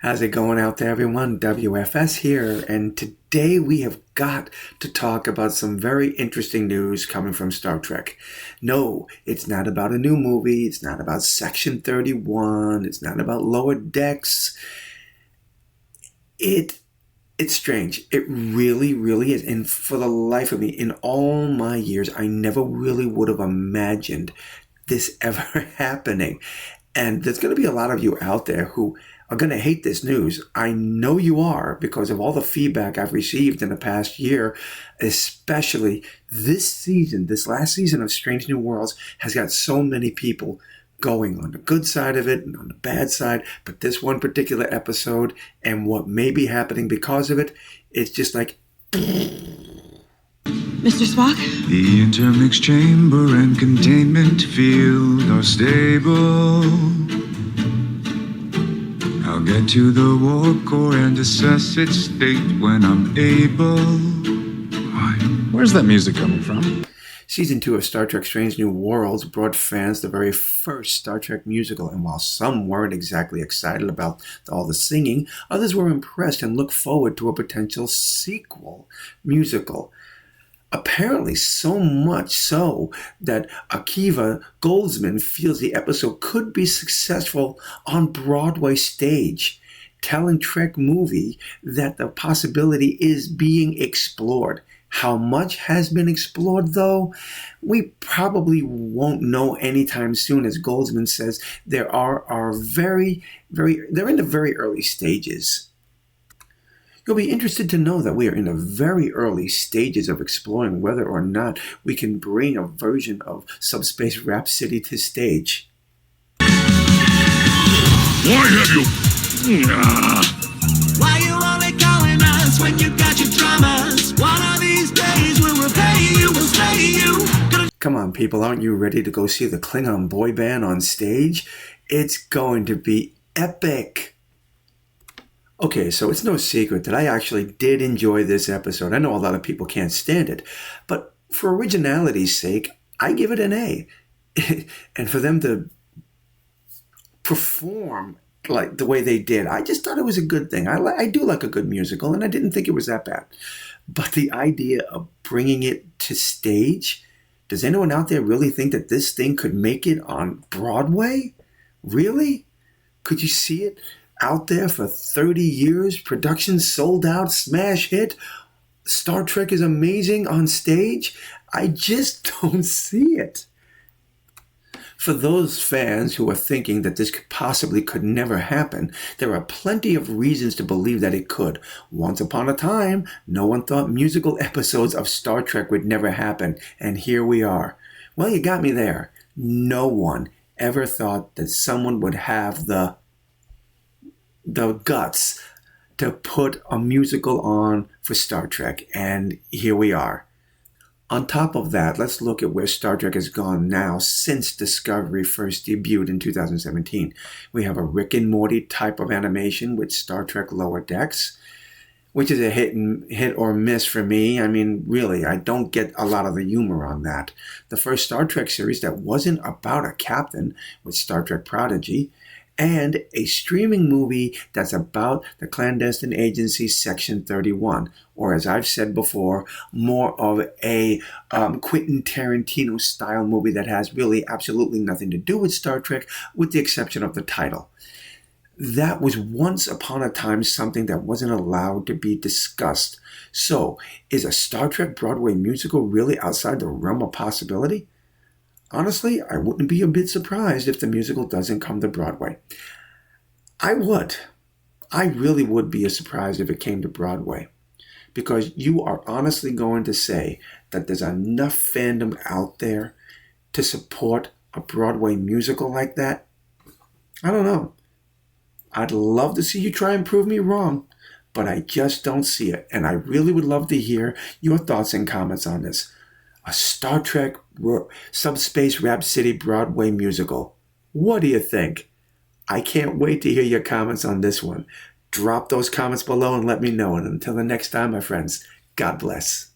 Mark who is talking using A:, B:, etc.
A: How's it going out there, everyone? W.F.S. here, and today we have got to talk about some very interesting news coming from Star Trek. No, it's not about a new movie, it's not about Section 31, it's not about Lower Decks. It's strange. It really, really is. And for the life of me, in all my years, I never really would have imagined this ever happening. And there's going to be a lot of you out there who are going to hate this news. I know you are because of all the feedback I've received in the past year, especially this season, this last season of Strange New Worlds has got so many people going on the good side of it and on the bad side. But this one particular episode and what may be happening because of it, it's just like...
B: Mr. Spock?
C: The intermix chamber and containment field are stable. I'll get to the warp core and assess its state when I'm able.
D: Why? Where's that music coming from?
A: Season 2 of Star Trek Strange New Worlds brought fans the very first Star Trek musical, and while some weren't exactly excited about all the singing, others were impressed and looked forward to a potential sequel musical. Apparently so much so that Akiva Goldsman feels the episode could be successful on Broadway stage, telling Trek Movie that the possibility is being explored. How much has been explored, though? We probably won't know anytime soon, as Goldsman says. They're in the very early stages. You'll be interested to know that we are in the very early stages of exploring whether or not we can bring a version of Subspace Rhapsody to stage.
E: Why have you...
F: Why you only calling us when you got your dramas? One of these days we'll repay you, we'll slay you.
A: Come on, people, aren't you ready to go see the Klingon boy band on stage? It's going to be epic. Okay, so it's no secret that I actually did enjoy this episode. I know a lot of people can't stand it, but for originality's sake, I give it an A. And for them to perform like the way they did, I just thought it was a good thing. I do like a good musical, and I didn't think it was that bad. But the idea of bringing it to stage, does anyone out there really think that this thing could make it on Broadway? Really? Could you see it out there for 30 years? Production sold out, smash hit. Star Trek is amazing on stage. I just don't see it. For those fans who are thinking that this could never happen, there are plenty of reasons to believe that it could. Once upon a time, no one thought musical episodes of Star Trek would never happen, and here we are. Well, you got me there. No one ever thought that someone would have the guts to put a musical on for Star Trek, and here we are. On top of that, let's look at where Star Trek has gone now since Discovery first debuted in 2017. We have a Rick and Morty type of animation with Star Trek Lower Decks, which is a hit or miss for me. I mean, really, I don't get a lot of the humor on that. The first Star Trek series that wasn't about a captain with Star Trek Prodigy, and a streaming movie that's about the clandestine agency Section 31, or as I've said before, more of a Quentin Tarantino-style movie that has really absolutely nothing to do with Star Trek, with the exception of the title. That was once upon a time something that wasn't allowed to be discussed. So, is a Star Trek Broadway musical really outside the realm of possibility? Honestly, I wouldn't be a bit surprised if the musical doesn't come to Broadway. I would. I really would be surprised if it came to Broadway. Because you are honestly going to say that there's enough fandom out there to support a Broadway musical like that? I don't know. I'd love to see you try and prove me wrong, but I just don't see it. And I really would love to hear your thoughts and comments on this. A Star Trek Subspace Rhapsody Broadway musical. What do you think? I can't wait to hear your comments on this one. Drop those comments below and let me know. And until the next time, my friends, God bless.